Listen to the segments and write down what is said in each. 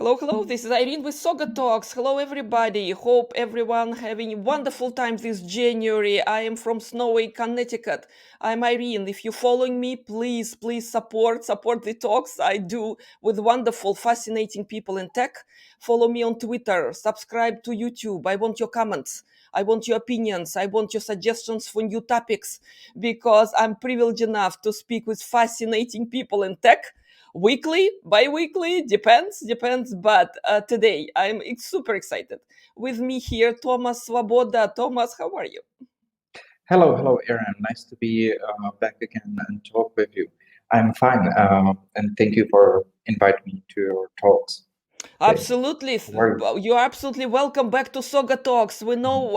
Hello, hello. This is Irene with SaugaTalks. Hello, everybody. Hope everyone having a wonderful time this January. I am from snowy Connecticut. I'm Irene. If you're following me, please support the talks I do with wonderful, fascinating people in tech. Follow me on Twitter. Subscribe to YouTube. I want your comments. I want your opinions. I want your suggestions for new topics because I'm privileged enough to speak with fascinating people in tech. Weekly, bi-weekly, depends. But today I'm super excited. With me here, Tomáš Svoboda. Tomáš, how are you? Hello, Irene. Nice to be back again and talk with you. I'm fine, and thank you for inviting me to your talks. Absolutely. How You're absolutely welcome back to SaugaTalks.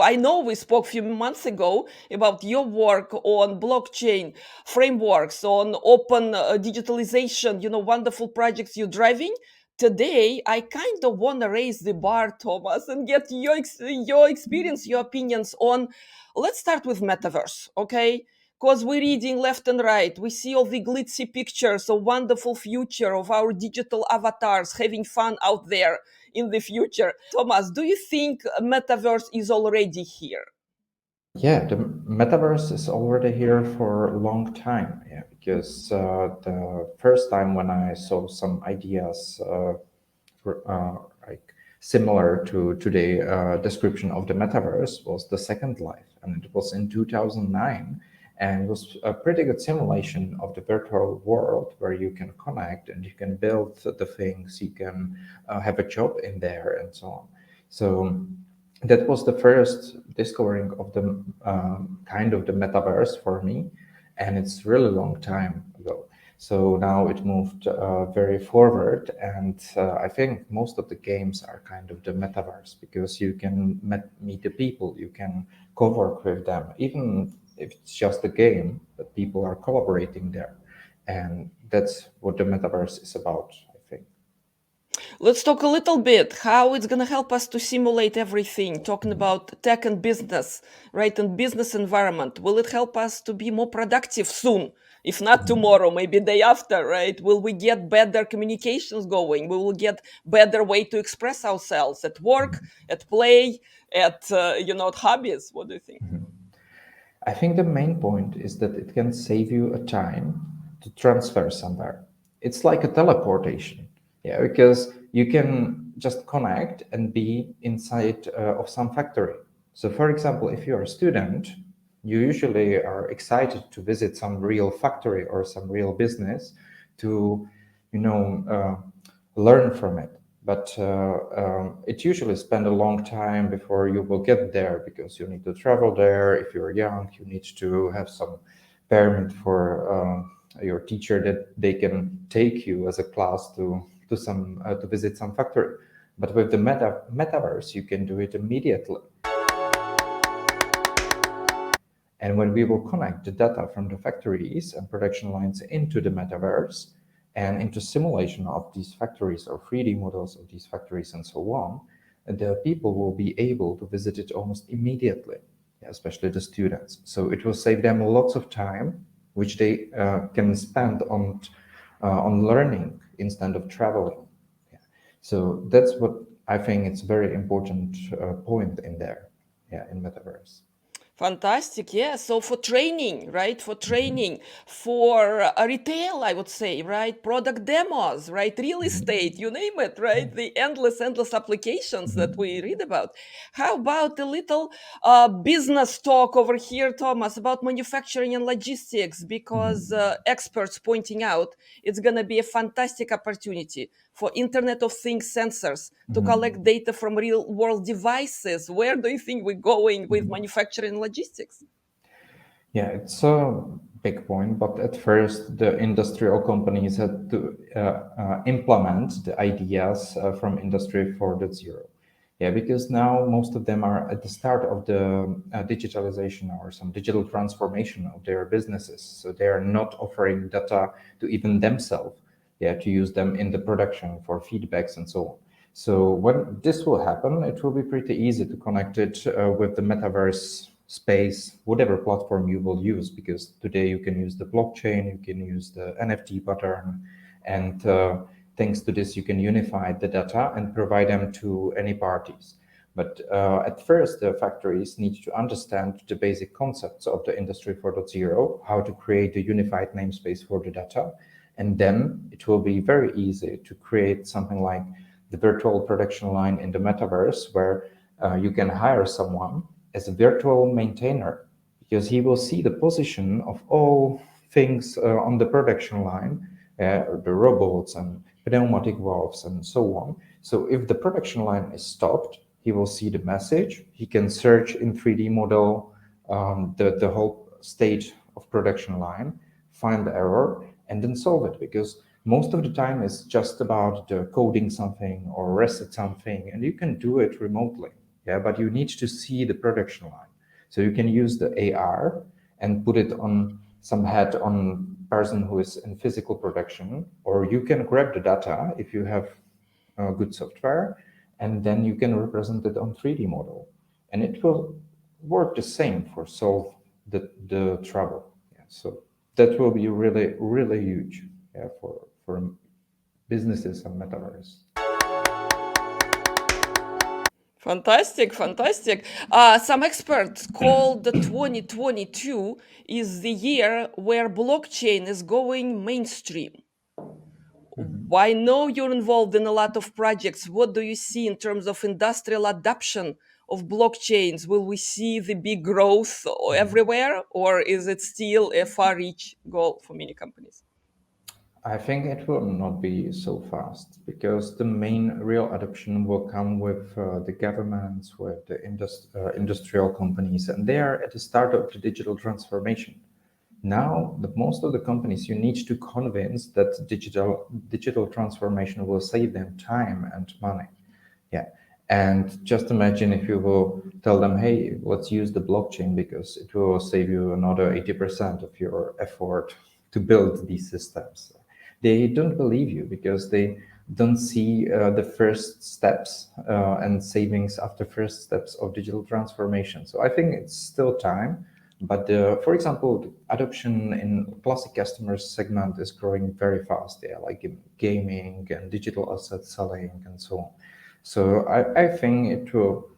I know we spoke a few months ago about your work on blockchain frameworks, on open digitalization, wonderful projects you're driving. Today, I kind of want to raise the bar, Thomas, and get your experience, your opinions on. Let's start with Metaverse, okay? Because we're reading left and right. We see all the glitzy pictures of wonderful future of our digital avatars having fun out there in the future. Thomas, do you think Metaverse is already here? Yeah, the Metaverse is already here for a long time. Yeah, because the first time when I saw some ideas like similar to the description of the Metaverse was the Second Life, and it was in 2009. And it was a pretty good simulation of the virtual world where you can connect and you can build the things, you can have a job in there and so on. So that was the first discovering of the kind of the metaverse for me, and it's really long time ago. So now it moved very forward, and I think most of the games are kind of the metaverse because you can meet the people, you can co-work with them, even if it's just a game, but people are collaborating there, and that's what the metaverse is about, I think. Let's talk a little bit how it's going to help us to simulate everything, talking about tech and business, right? And business environment. Will it help us to be more productive soon? If not tomorrow, maybe day after, right? Will we get better communications going? We will get better way to express ourselves at work, at play, at at hobbies. What do you think? I think the main point is that it can save you a time to transfer somewhere. It's like a teleportation, yeah, because you can just connect and be inside of some factory. So, for example, if you're a student, you usually are excited to visit some real factory or some real business to, learn from it. But it usually spend a long time before you will get there because you need to travel there. If you're young, you need to have some permit for your teacher that they can take you as a class to visit some factory. But with the metaverse, you can do it immediately. And when we will connect the data from the factories and production lines into the metaverse and into simulation of these factories or 3D models of these factories and so on, the people will be able to visit it almost immediately, especially the students. So it will save them lots of time, which they can spend on learning instead of traveling. Yeah. So that's what I think it's a very important point in there, in metaverse. Fantastic. Yeah. So for training, right? For training, for retail, I would say, right? Product demos, right? Real estate, you name it, right? The endless applications that we read about. How about a little business talk over here, Thomas, about manufacturing and logistics? Because experts pointing out it's going to be a fantastic opportunity for Internet of Things sensors to collect data from real world devices. Where do you think we're going with manufacturing and logistics? Yeah, it's a big point, but at first the industrial companies had to implement the ideas from Industry 4.0. Yeah, because now most of them are at the start of the digitalization or some digital transformation of their businesses. So they are not offering data to even themselves, to use them in the production for feedbacks and so on. So when this will happen, it will be pretty easy to connect it with the metaverse space, whatever platform you will use, because today you can use the blockchain, you can use the NFT pattern, and thanks to this, you can unify the data and provide them to any parties. But at first, the factories need to understand the basic concepts of the Industry 4.0, how to create a unified namespace for the data. And then it will be very easy to create something like the virtual production line in the metaverse, where you can hire someone as a virtual maintainer, because he will see the position of all things on the production line, the robots and pneumatic valves and so on. So if the production line is stopped, he will see the message. He can search in 3D model the whole state of production line, find the error, and then solve it, because most of the time it's just about coding something or reset something, and you can do it remotely. Yeah, but you need to see the production line. So you can use the AR and put it on some hat on person who is in physical production, or you can grab the data if you have good software, and then you can represent it on 3D model, and it will work the same for solve the trouble. Yeah, so that will be really, really huge, yeah, for businesses and metaverse. Fantastic, fantastic. Some experts call the 2022 is the year where blockchain is going mainstream. I know you're involved in a lot of projects. What do you see in terms of industrial adoption of blockchains? Will we see the big growth everywhere, or is it still a far-reach goal for many companies? I think it will not be so fast, because the main real adoption will come with the governments, with the industrial companies, and they are at the start of the digital transformation. Now, most of the companies, you need to convince that digital transformation will save them time and money. Yeah. And just imagine if you will tell them, hey, let's use the blockchain because it will save you another 80% of your effort to build these systems. They don't believe you because they don't see the first steps and savings after first steps of digital transformation. So I think it's still time. But for example, the adoption in classic customers segment is growing very fast. Yeah, like in gaming and digital asset selling and so on. So I think it will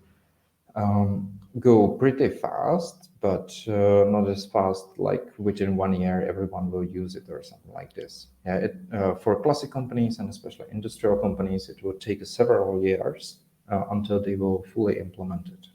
go pretty fast, but not as fast like within 1 year everyone will use it or something like this. Yeah, for classic companies and especially industrial companies, it will take several years until they will fully implement it.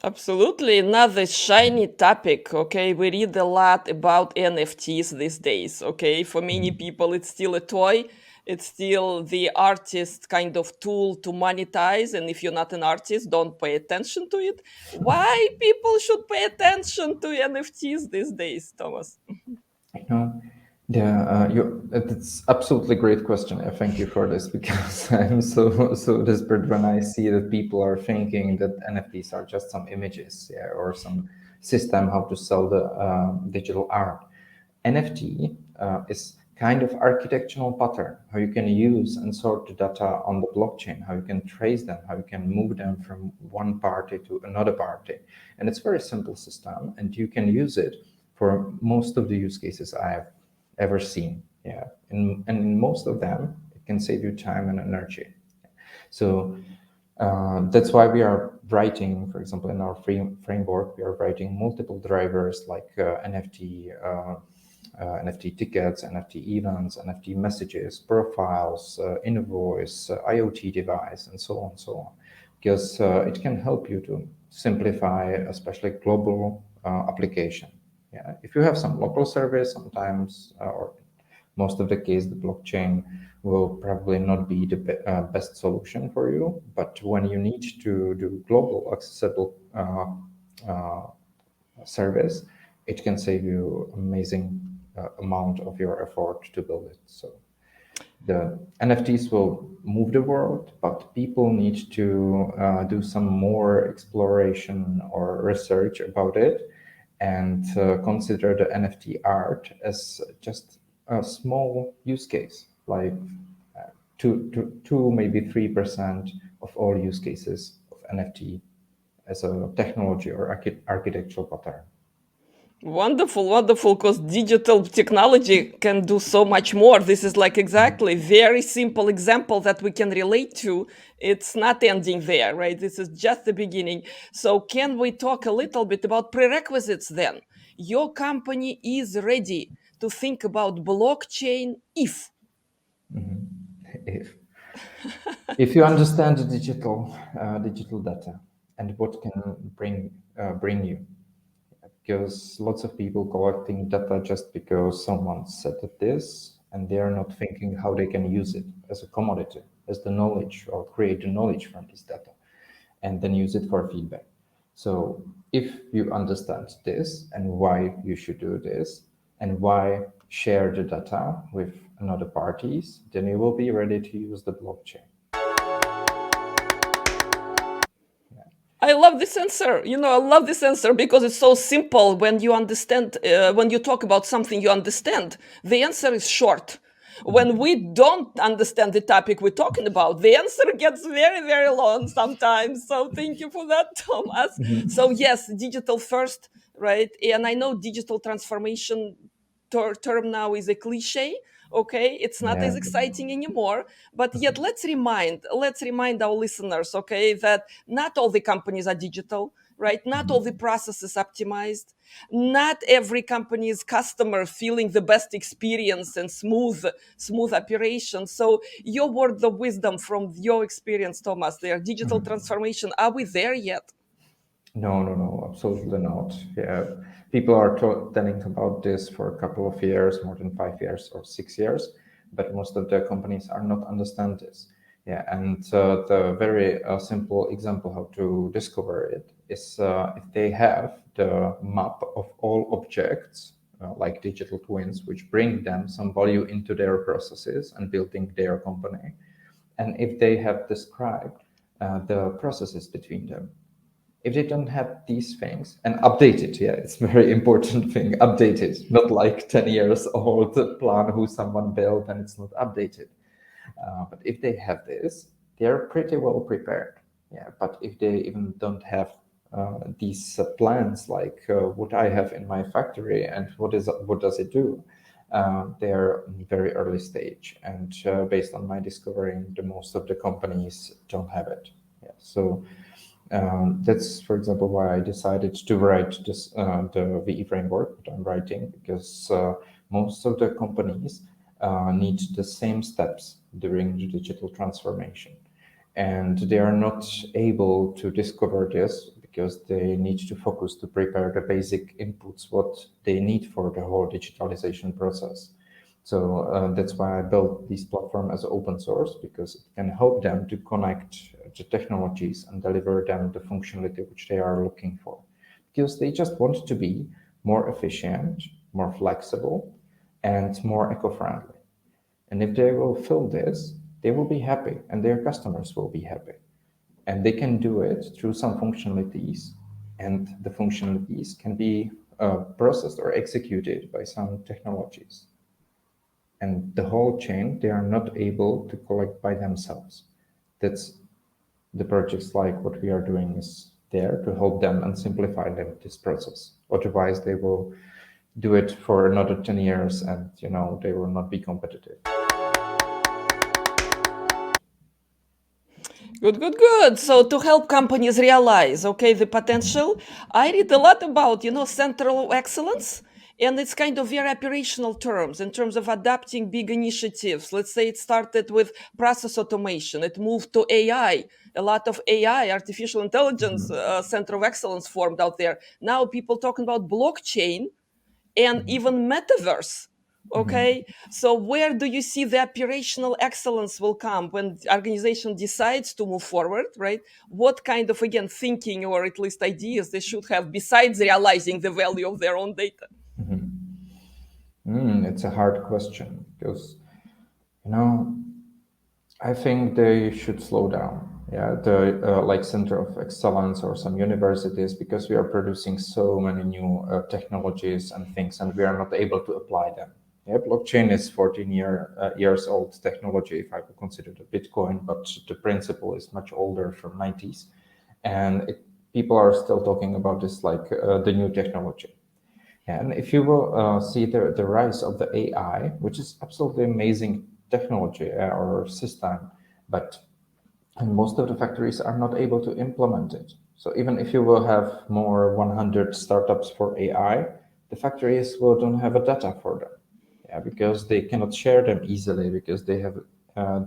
Absolutely. Another shiny topic. Okay. We read a lot about NFTs these days. Okay. For many people, it's still a toy. It's still the artist kind of tool to monetize. And if you're not an artist, don't pay attention to it. Why people should pay attention to NFTs these days, Thomas? It's absolutely great question. I thank you for this because I'm so desperate when I see that people are thinking that NFTs are just some images, yeah, or some system how to sell the digital art. NFT is kind of architectural pattern, how you can use and sort the data on the blockchain, how you can trace them, how you can move them from one party to another party. And it's a very simple system, and you can use it for most of the use cases I have ever seen. Yeah, and in most of them, it can save you time and energy. So that's why we are writing, for example, in our framework, we are writing multiple drivers like NFT tickets, NFT events, NFT messages, profiles, invoice, IoT device, and so on, so on, because it can help you to simplify, especially global application. Yeah, if you have some local service, sometimes, or most of the case, the blockchain will probably not be the best solution for you. But when you need to do global accessible service, it can save you amazing amount of your effort to build it. So the NFTs will move the world, but people need to do some more exploration or research about it and consider the NFT art as just a small use case, like 2 maybe 3% of all use cases of NFT as a technology or architectural pattern. Wonderful, wonderful, because digital technology can do so much more. This is like exactly very simple example that we can relate to. It's not ending there, right? This is just the beginning. So can we talk a little bit about prerequisites then? Your company is ready to think about blockchain if. If if you understand the digital data and what can bring you, because lots of people collecting data just because someone said this, and they are not thinking how they can use it as a commodity, as the knowledge, or create the knowledge from this data, and then use it for feedback. So if you understand this and why you should do this and why share the data with another parties, then you will be ready to use the blockchain. I love this answer. I love this answer because it's so simple when you understand, when you talk about something you understand. The answer is short. When we don't understand the topic we're talking about, the answer gets very, very long sometimes. So thank you for that, Thomas. So yes, digital first, right? And I know digital transformation term now is a cliche. Okay, it's not Yeah. as exciting anymore, but yet let's remind our listeners, okay, that not all the companies are digital, right? Not all the processes optimized. Not every company's customer feeling the best experience and smooth operation. So your word of wisdom from your experience, Thomas, their digital transformation, are we there yet? No, absolutely not. Yeah, people are telling about this for a couple of years, more than 5 years or 6 years, but most of the companies are not understand this. Yeah, and the very simple example how to discover it is if they have the map of all objects, like digital twins, which bring them some value into their processes and building their company, and if they have described the processes between them. If they don't have these things and update it, yeah, it's a very important thing. Update it, not like 10 years old plan who someone built and it's not updated. But if they have this, they're pretty well prepared. Yeah, but if they even don't have these plans, like what I have in my factory and what does it do, they're in very early stage. And based on my discovering, the most of the companies don't have it. Yeah, so that's, for example, why I decided to write this the VE framework that I'm writing, because most of the companies need the same steps during the digital transformation, and they are not able to discover this because they need to focus to prepare the basic inputs what they need for the whole digitalization process. So that's why I built this platform as open source, because it can help them to connect the technologies and deliver them the functionality which they are looking for. Because they just want to be more efficient, more flexible, and more eco-friendly. And if they will fill this, they will be happy and their customers will be happy. And they can do it through some functionalities, and the functionalities can be processed or executed by some technologies. And the whole chain, they are not able to collect by themselves. That's the projects like what we are doing is there to help them and simplify them this process. Otherwise, they will do it for another 10 years and they will not be competitive. Good, good, good. So to help companies realize, okay, the potential, I read a lot about, central excellence. And it's kind of very operational terms in terms of adapting big initiatives. Let's say it started with process automation. It moved to AI. A lot of AI, artificial intelligence, center of excellence formed out there. Now people talking about blockchain and even metaverse. Okay, so where do you see the operational excellence will come when the organization decides to move forward, right? What kind of, again, thinking or at least ideas they should have besides realizing the value of their own data? It's a hard question because, you know, I think they should slow down. Yeah, the like center of excellence or some universities, because we are producing so many new technologies and things, and we are not able to apply them. Yeah, blockchain is 14 years old technology, if I would consider the Bitcoin, but the principle is much older, from 90s, and people are still talking about this like the new technology. Yeah, and if you will see the rise of the AI, which is absolutely amazing technology or system, but most of the factories are not able to implement it. So even if you will have more 100 startups for AI, the factories will don't have a data for them. Yeah, because they cannot share them easily because they have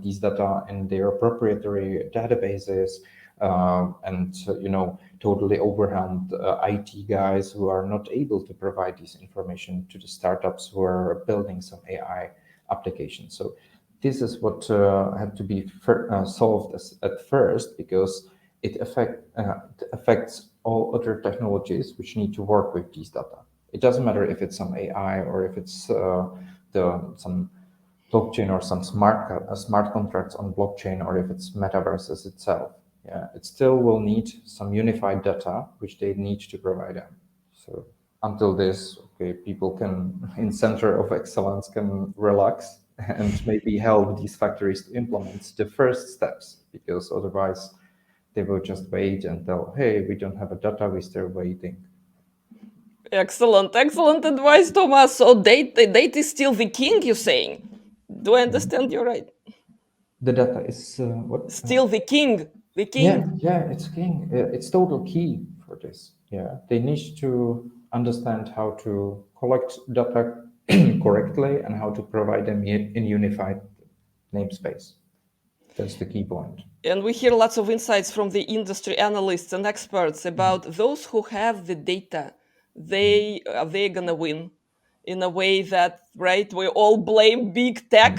these data in their proprietary databases, and totally overwhelmed IT guys who are not able to provide this information to the startups who are building some AI applications. So this is what had to be solved at first, because it affects all other technologies which need to work with these data. It doesn't matter if it's some AI or if it's some blockchain or some smart contracts on blockchain, or if it's metaverses itself. Yeah, it still will need some unified data which they need to provide them. So until this, okay, people can, in center of excellence, can relax and maybe help these factories to implement the first steps, because otherwise they will just wait until, hey, we don't have a data, we're still waiting. Excellent advice, Tomáš. So data is still the king, you're saying? Do I understand you right? The data is what? Still the king. The king. Yeah, it's king. It's total key for this. Yeah, they need to understand how to collect data correctly and how to provide them in unified namespace. That's the key point. And we hear lots of insights from the industry analysts and experts about those who have the data. They're gonna win in a way that, right, we all blame big tech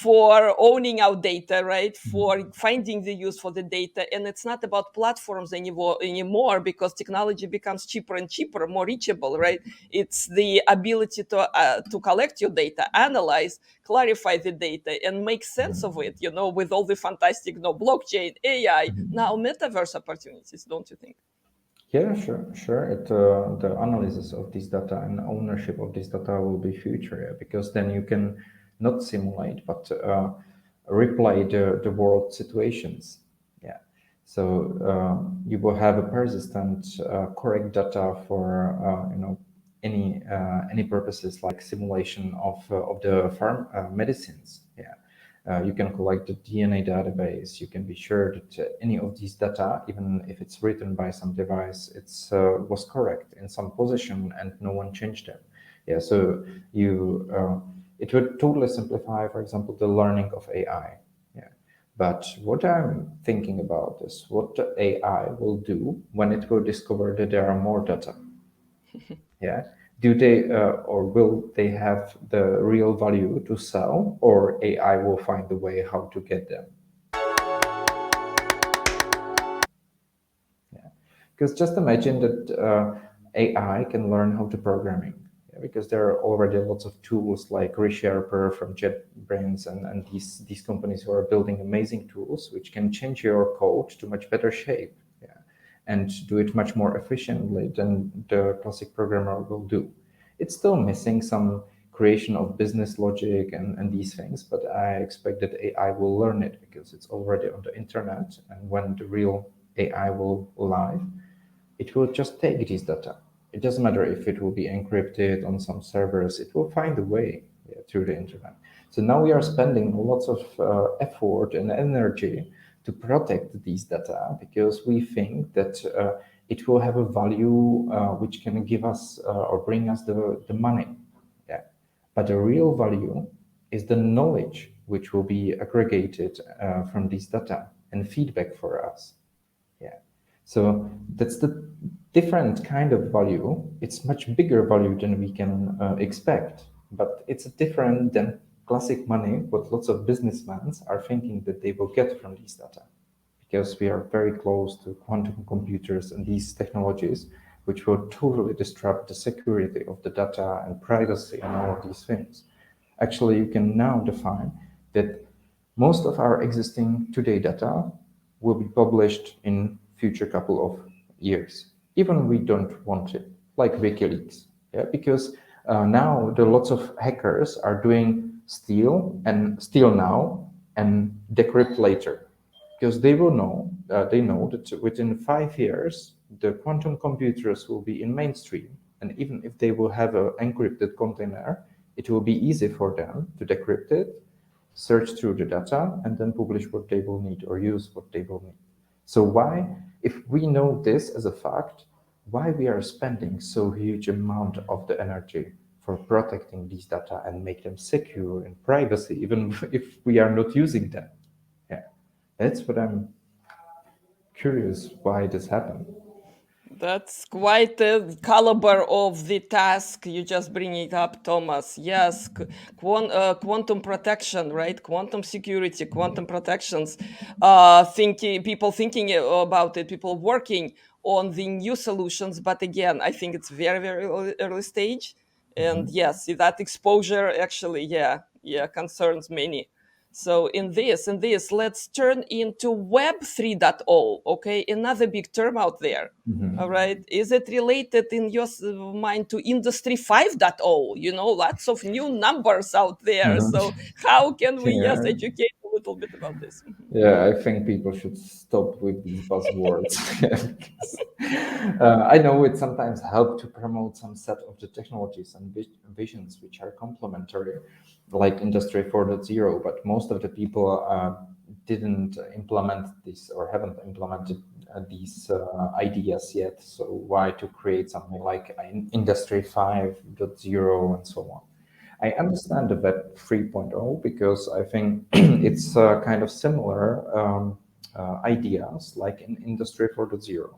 for owning our data, right, for finding the use for the data. And it's not about platforms anymore, because technology becomes cheaper and cheaper, more reachable, right? It's the ability to collect your data, analyze, clarify the data, and make sense of it, with all the fantastic blockchain, AI, now metaverse opportunities, don't you think? Yeah, sure. The analysis of this data and ownership of this data will be future, yeah, because then you can not simulate, but replay the world situations. Yeah, so you will have a persistent, correct data for any purposes, like simulation of the farm medicines. Yeah. You can collect the DNA database. You can be sure that any of these data, even if it's written by some device, it's was correct in some position and no one changed them. Yeah, so it would totally simplify, for example, the learning of AI. Yeah, but what I'm thinking about is what the AI will do when it will discover that there are more data. Yeah, do they or will they have the real value to sell, or AI will find a way how to get them? Yeah, because just imagine that AI can learn how to programming. Yeah, because there are already lots of tools like ReSharper from JetBrains and these companies who are building amazing tools which can change your code to much better shape. Yeah, and do it much more efficiently than the classic programmer will do. It's still missing some creation of business logic and these things, but I expect that AI will learn it because it's already on the internet. And when the real AI will live, it will just take this data. It doesn't matter if it will be encrypted on some servers, it will find a way, yeah, through the internet. So now we are spending lots of effort and energy to protect these data because we think that it will have a value which can give us or bring us the money. Yeah. But the real value is the knowledge which will be aggregated from these data and feedback for us. Yeah. So that's the different kind of value. It's much bigger value than we can expect, but it's different than classic money, what lots of businessmen are thinking that they will get from these data, because we are very close to quantum computers and these technologies, which will totally disrupt the security of the data and privacy and all of these things. Actually, you can now define that most of our existing today data will be published in future couple of years, even we don't want it, like WikiLeaks. Yeah, because now there are lots of hackers are doing steal now and decrypt later, because they will know they know that within 5 years the quantum computers will be in mainstream And even if they will have an encrypted container, it will be easy for them to decrypt it, search through the data, and then publish what they will need or use what they will need. So why, if we know this as a fact, why we are spending so huge amount of the energy for protecting these data and make them secure in privacy, even if we are not using them? Yeah, that's what I'm curious why this happened. That's quite a caliber of the task you just bring it up, Thomas. Yes, quantum protection, right? Quantum security, quantum protections. People thinking about it, people working on the new solutions. But again, I think it's very, very early stage. And yes, that exposure actually, yeah, concerns many. So in this, let's turn into Web 3.0. Okay, another big term out there. All right. Is it related in your mind to Industry 5.0? You know, lots of new numbers out there. So how can we Yeah. just educate a little bit about this? Yeah, I think people should stop with these buzzwords. Because, I know it sometimes helps to promote some set of the technologies and visions which are complementary, like Industry 4.0, but most of the people didn't implement this or haven't implemented these ideas yet. So why to create something like Industry 5.0 and so on? I understand the Web 3.0 because I think it's kind of similar ideas like in Industry 4.0.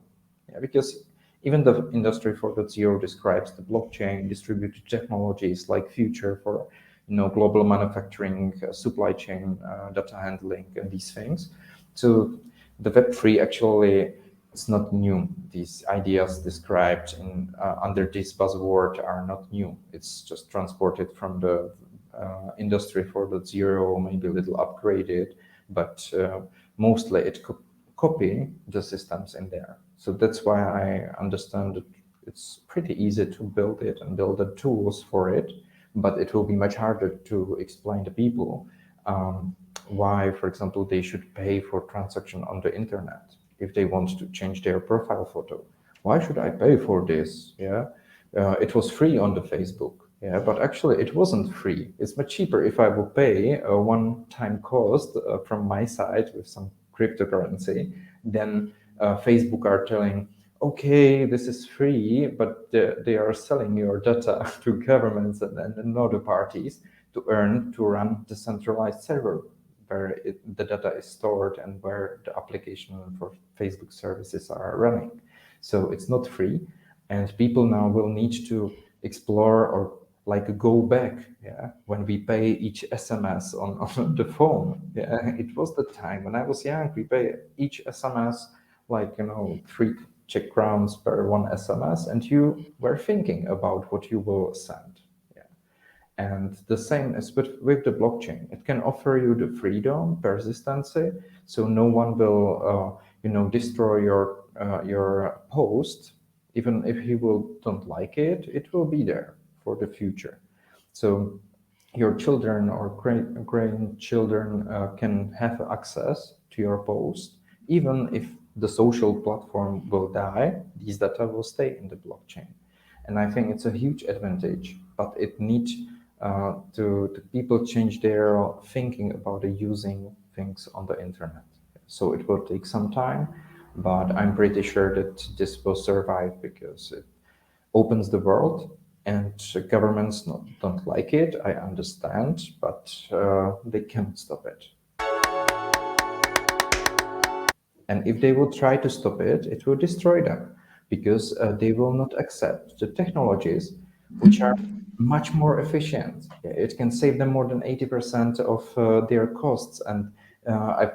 Yeah, because even the Industry 4.0 describes the blockchain, distributed technologies like future for global manufacturing, supply chain, data handling, and these things. So the Web3 actually, it's not new. These ideas described under this buzzword are not new. It's just transported from the Industry 4.0, maybe a little upgraded, but mostly it copy the systems in there. So that's why I understand that it's pretty easy to build it and build the tools for it, but it will be much harder to explain to people why, for example, they should pay for transaction on the internet if they want to change their profile photo. Why should I pay for this? Yeah, it was free on the Facebook. Yeah, but actually it wasn't free. It's much cheaper if I will pay a one-time cost from my side with some cryptocurrency than Facebook are telling, okay, this is free, but they are selling your data to governments and other parties to run decentralized server where the data is stored and where the application for Facebook services are running. So it's not free, and people now will need to explore or like go back. Yeah, when we pay each SMS on the phone. Yeah, it was the time when I was young. We pay each SMS like 3 Czech crowns per one SMS, and you were thinking about what you will send. And the same is with the blockchain. It can offer you the freedom, persistency, so no one will, destroy your post. Even if he don't like it, it will be there for the future. So your children or grandchildren can have access to your post, even if the social platform will die. These data will stay in the blockchain, and I think it's a huge advantage. But it needs to people change their thinking about using things on the internet. So it will take some time, but I'm pretty sure that this will survive because it opens the world, and governments don't like it. I understand, but they can't stop it. And if they will try to stop it, it will destroy them because they will not accept the technologies which are much more efficient. It can save them more than 80% of their costs. And I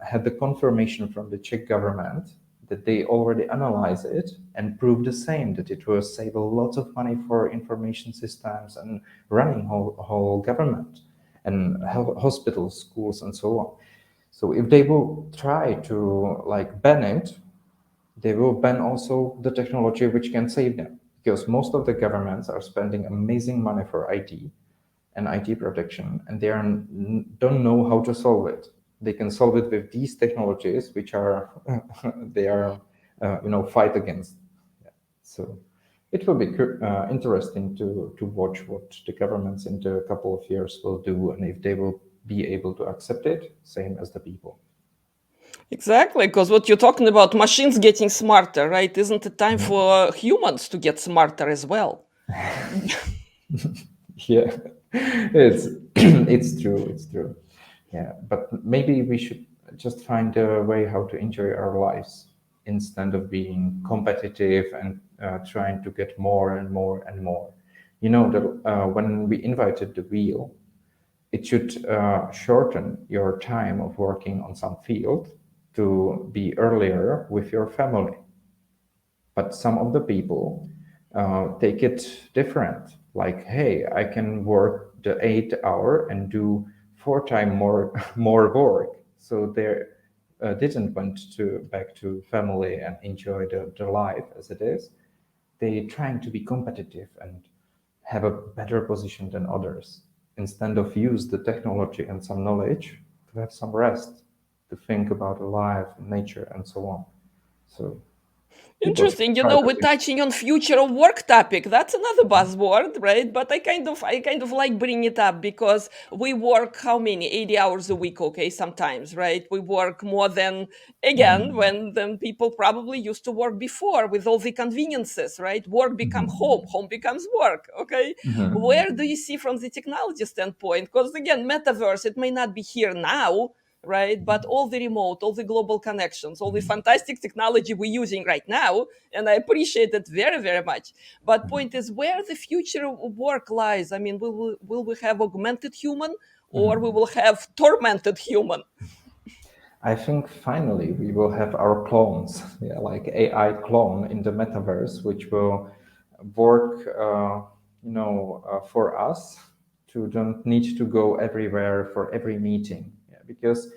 had the confirmation from the Czech government that they already analyze it and prove the same, that it will save a lot of money for information systems and running whole government and hospitals, schools, and so on. So if they will try to ban it, they will ban also the technology which can save them, because most of the governments are spending amazing money for IT and IT protection, and they don't know how to solve it. They can solve it with these technologies, which are they are fight against. Yeah. So It will be interesting to watch what the governments in a couple of years will do, and if they will be able to accept it, same as the people. Exactly, because what you're talking about, machines getting smarter, right? Isn't it time for humans to get smarter as well? Yeah, it's it's true. It's true. Yeah, but maybe we should just find a way how to enjoy our lives instead of being competitive and trying to get more and more and more. You know, when we invited the wheel, it should shorten your time of working on some field to be earlier with your family. But some of the people take it different. Like, hey, I can work the 8 hour and do 4 times more more work. So they didn't went to back to family and enjoy the life as it is. They trying to be competitive and have a better position than others instead of use the technology and some knowledge to have some rest, to think about life, nature, and so on. So people should Interesting. try to We're touching on future of work topic. That's another buzzword, right? But I kind of like bringing it up because we work how many 80 hours a week, okay, sometimes, right? We work more than again when then people probably used to work before with all the conveniences, right? Work become home becomes work, okay? Where do you see from the technology standpoint? Because again, metaverse, it may not be here now, right? But all the remote, all the global connections, all the fantastic technology we're using right now, and I appreciate it very, very much. But point is, where the future of work lies. I mean, will we have augmented human, or we will have tormented human? I think finally we will have our clones, yeah, like AI clone in the metaverse, which will work, for us to don't need to go everywhere for every meeting. Yeah, because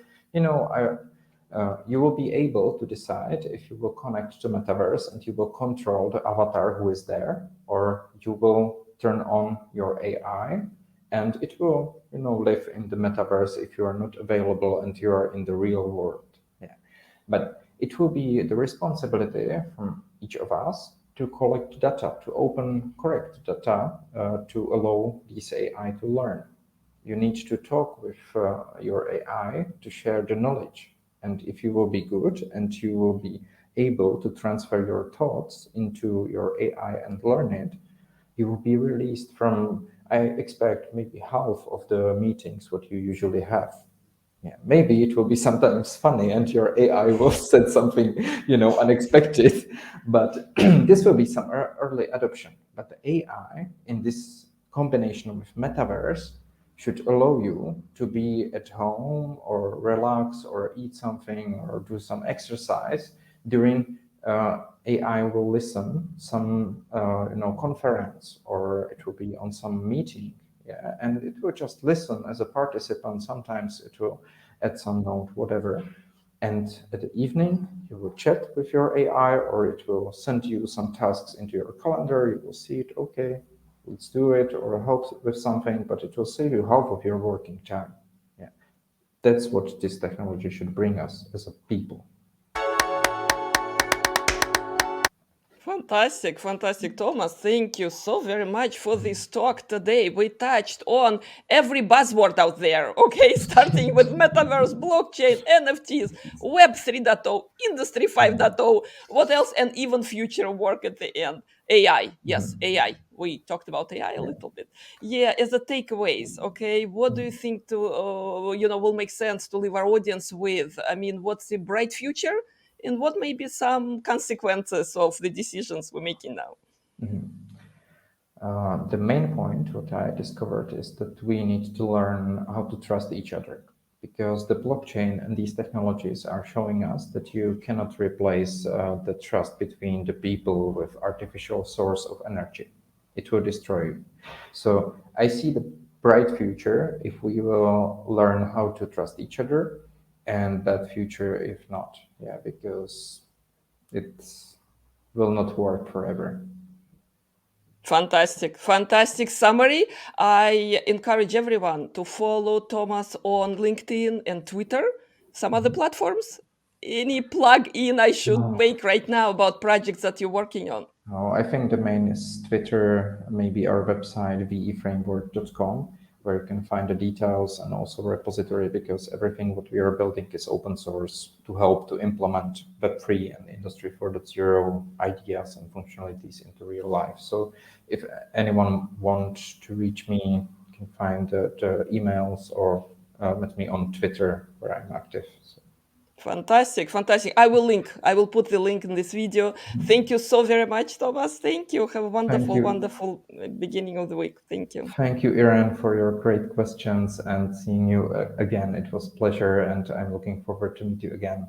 you will be able to decide if you will connect to metaverse and you will control the avatar who is there, or you will turn on your AI and it will live in the metaverse if you are not available and you are in the real world. Yeah, but it will be the responsibility from each of us to collect data, to open correct data, to allow this AI to learn. You need to talk with your AI to share the knowledge, and if you will be good and you will be able to transfer your thoughts into your AI and learn it, you will be released from, I expect, maybe half of the meetings what you usually have. Yeah, maybe it will be sometimes funny and your AI will say something, unexpected, but this will be some early adoption. But the AI in this combination with metaverse should allow you to be at home or relax or eat something or do some exercise during AI will listen some conference, or it will be on some meeting. Yeah, and it will just listen as a participant. Sometimes it will add some note, whatever. And at the evening, you will chat with your AI, or it will send you some tasks into your calendar. You will see it, okay, let's do it, or help with something, but it will save you half of your working time. Yeah, that's what this technology should bring us as a people. Fantastic, fantastic, Thomas. Thank you so very much for this talk today. We touched on every buzzword out there, okay? Starting with metaverse, blockchain, NFTs, Web 3.0, Industry 5.0, what else? And even future work at the end. AI, yes, AI. We talked about AI a little bit. Yeah, as the takeaways, okay? What do you think will make sense to leave our audience with? I mean, what's the bright future? And what may be some consequences of the decisions we're making now? The main point, what I discovered, is that we need to learn how to trust each other, because the blockchain and these technologies are showing us that you cannot replace the trust between the people with artificial source of energy. It will destroy you. So I see the bright future if we will learn how to trust each other, and bad future if not. Yeah, because it will not work forever. Fantastic, fantastic summary. I encourage everyone to follow Thomas on LinkedIn and Twitter, some other platforms. Any plug in I should make right now about projects that you're working on? I think the main is Twitter, maybe our website, veframework.com, where you can find the details, and also repository, because everything what we are building is open source to help to implement Web3 and Industry 4.0 ideas and functionalities into real life. So if anyone wants to reach me, you can find the emails or meet me on Twitter, where I'm active. So. Fantastic. I will put the link in this video. Thank you so very much, Tomáš. Thank you. Have a wonderful beginning of the week. Thank you. Thank you, Irene, for your great questions, and seeing you again. It was a pleasure, and I'm looking forward to meet you again.